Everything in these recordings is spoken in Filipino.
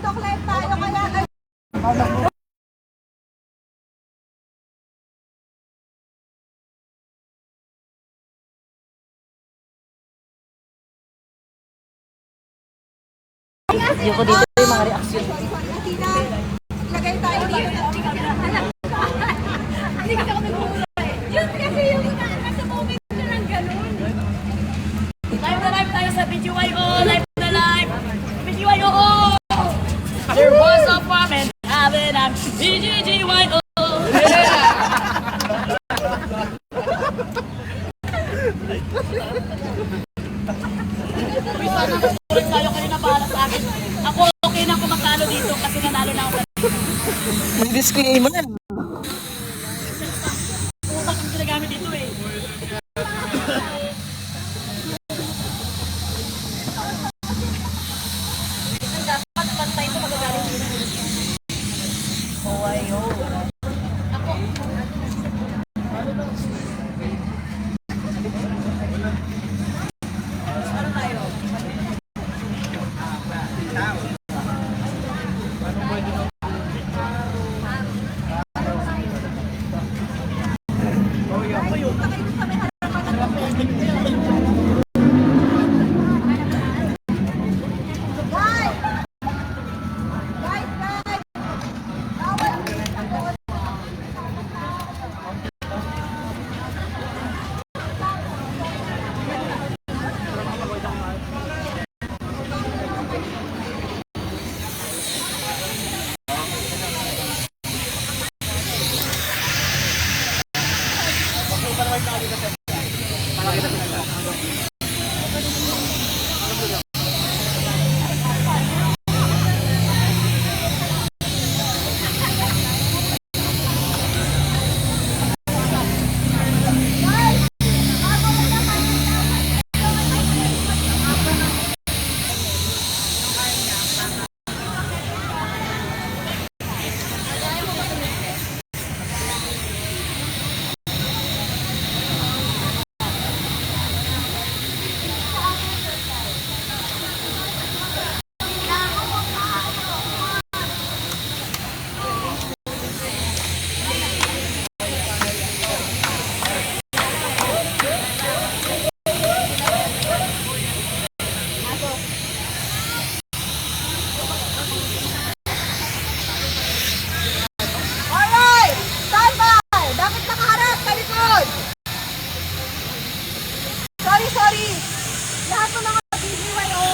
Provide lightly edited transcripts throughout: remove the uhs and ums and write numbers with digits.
TikTok live tayo kaya... Yung ko dito yung mga reaction. Lagay tayo dito. Hindi ka kami mumulay. Yun kasi yung nasa moment na lang ganun. Live na live tayo sa BGYO! Live na live! BGYO! There was a farm and having a BGYO! Ulit tayo kanina para sa akin. Ako okay na kumakalo dito kasi nanalo na ako. May display mo na. Utak ang ginagamit dito eh. Dapat pantay ito magagaling dito. Oh, ayun. Alright! Stand by! Bakit nakaharap sa likod? Sorry! Lahat ng mga BGYO.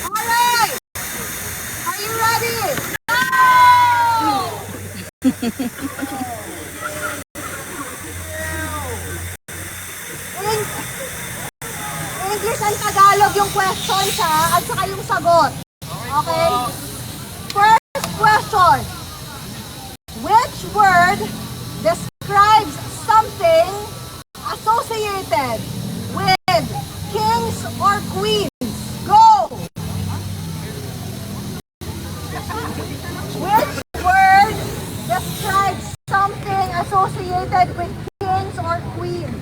Alright! Are you ready? English and Tagalog yung questions ha, at saka yung sagot. Okay? First question. Which word describes something associated with kings or queens? Go! Which word describes something associated with kings or queens?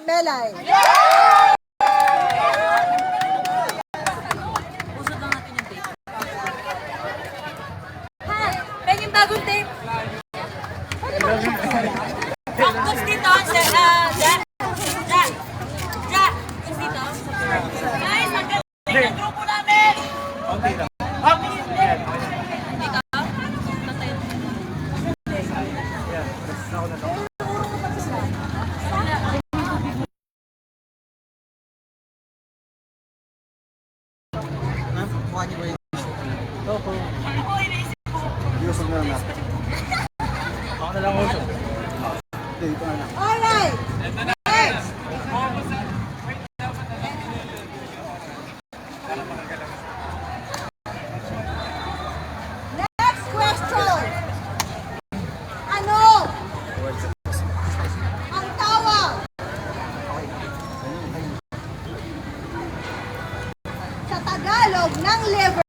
Melay. Usod lang natin yung tape. Ha? Pwede yung bagong tape? Pwede ba? Alright. Next. Next question. Ano ang tawag sa Tagalog ng liver?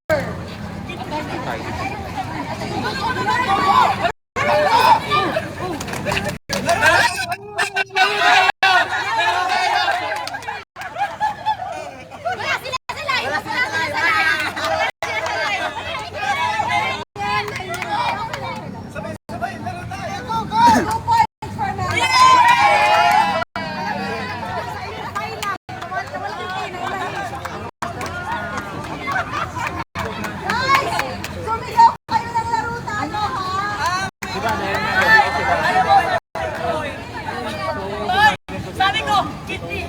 Two points for Mel. Guys, sumigaw kayo ng laro tayo, ha? Sabi ko, kitty.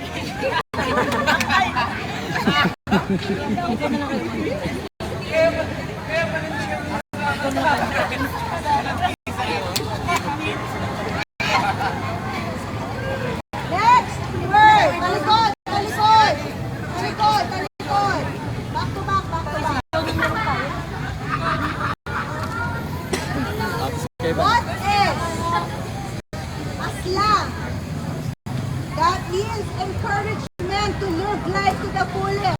Next word. Talikod, talikod. Talikod, talikod. Back to back, back to back. What is a slang that means encouragement to live life to the fullest?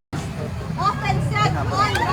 Often said online.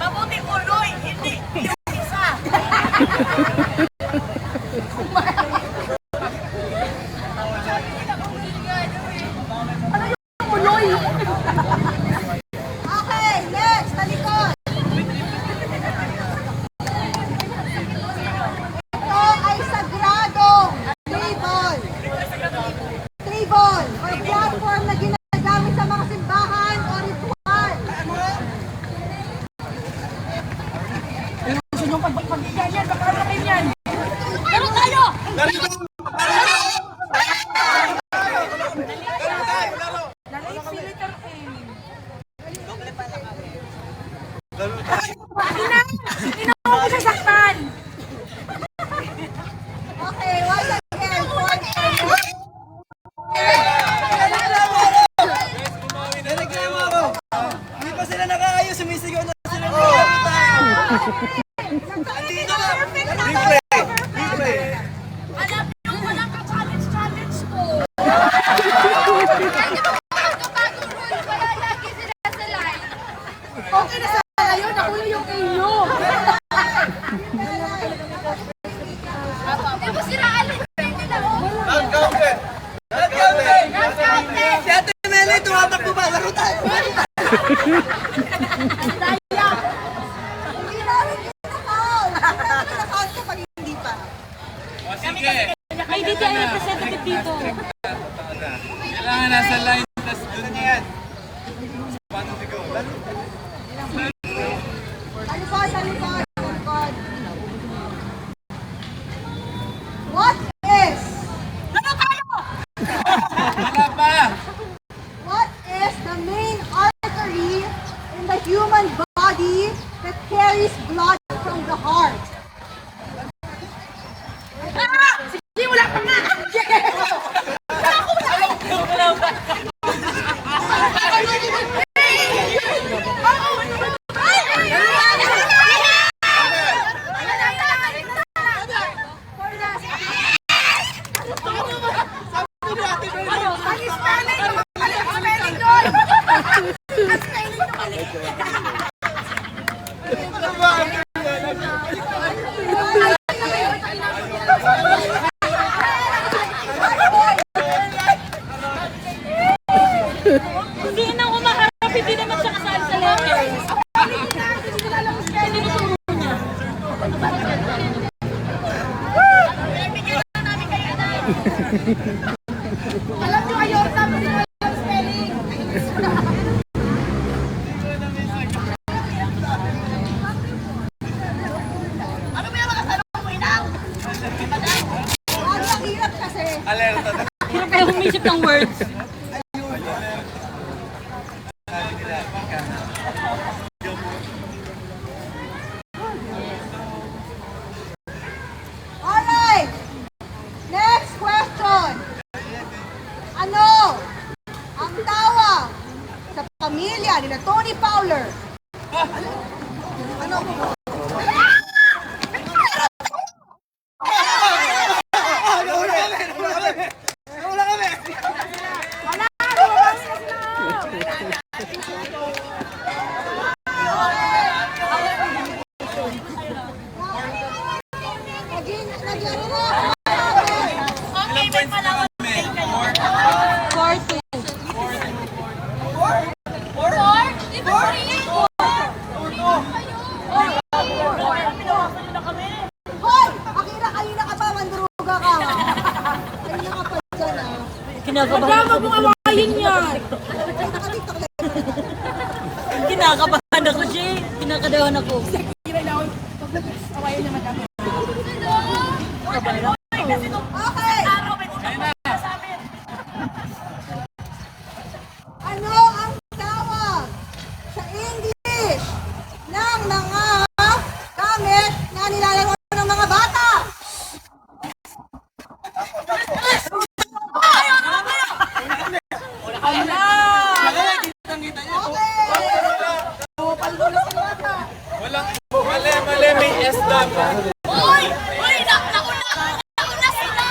Mabuti ko, Loy. Hindi yung isa. Okay, next, talikod. Ito ay sagradong tribal. Tribal or platform na ginagamit sa mga simbahan o ritual. Laro tayo! Okay, once again, point for me. Hindi pa sila nakakayo, sumisigaw na sila. Alam niyo, walang ka-challenge to. Okay na sa kayo, nakulo yung inyo. Si Ate Meli, tumatakbo ba? Laro tayo. Hindi namin kinakount. Hindi namin kinakount kapag hindi pa. Ay, dito ay representative dito. Kailangan nasa line, tas doon yan. Talikod, talikod, talikod. What is? Laro tayo! Wala pa. What is the main artery in the human body that carries blood from the heart? Sige, wala pa nga! Hindi na umaharap, hindi naman siya kasali sa letters. Hindi tinuturo niya. Bigyan na namin kayo na. Alam niyo kayo, tapos hindi ko alam spelling. Ano ba yung makasalong mo, Inang? Ang hirap kasi. Alerta na. Hirap kayo humisip ng words. Alright! Next question. Ano ang tawag sa pamilya nila Tony Fowler? Ano? Nagyari na. Okay, may palawan. 4-2. Four? Di ba three? Hoy! Akira, kanina ka pa, manduruga ka. Kanina ka pa dyan, ah. Kinakabahan ako. Awayin yan. Nakatiktok na. Kinakabahan ako, Jay. Kinakadahan ako. Okay! Ano ang tawag sa English ng mga gamit na nilalaro ng mga bata? Walang, mali, may S dapat. Uy! Uy! Nauna sila!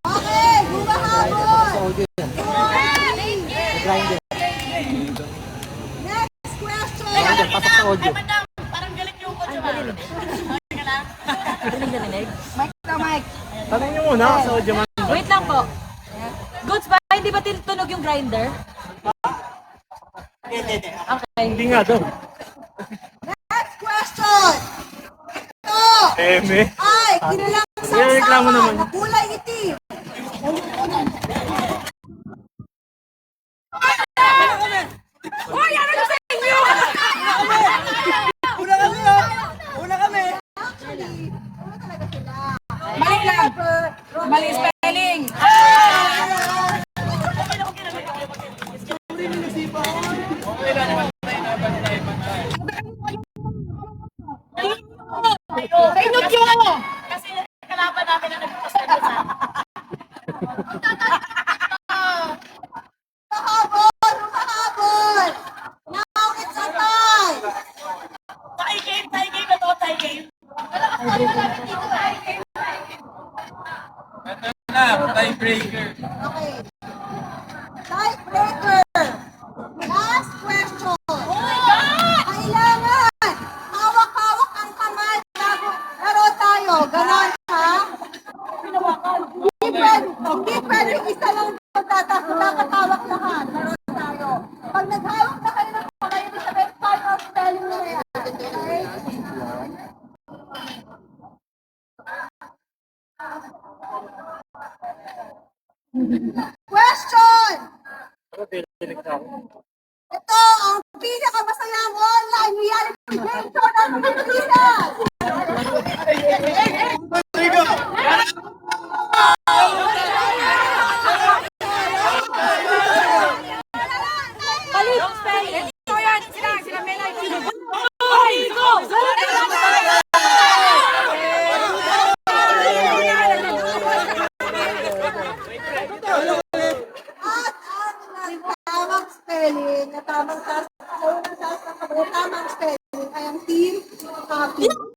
Okay, humahabol! Next question! Ay, madam! Parang galit yung coach ba? Okay ka lang? Rinig na rinig. Tanong niyo muna sa audio man. Wait lang po. Goods ba? Hindi ba tinutunog yung grinder? Okay. Hindi nga daw. Next question! Ito Eme. ay kinilang Reklamo saksakan naman. na kulay itim. Actually, ano talaga sila? Mali lang! Never- Mali spelling! Kainot yun! Kasi kalaban namin na nagpapasal sa Humahabol! Humahabol! Now it's a tie! tie game na to, tie game. Ito na, tiebreaker. Okay. Tiebreaker. Last question. Oh my God! Kailangan hawak-hawak ang kamay bago laro tayo. Ganon ha? Hindi pwede isa lang magtatapos. Dapat hawak lahat. Laro tayo. Pag naghawak na kayo ng kamay, ibig sabihin final spelling na yan. Okay? Question! Ito ang pinakamasayang online reality game show ng Pilipinas! Mali yung spelling. Ito yan, sila Mela. Ay, go! At ang tamang spelling, na tamang sas, tamang spelling ay ang team happy.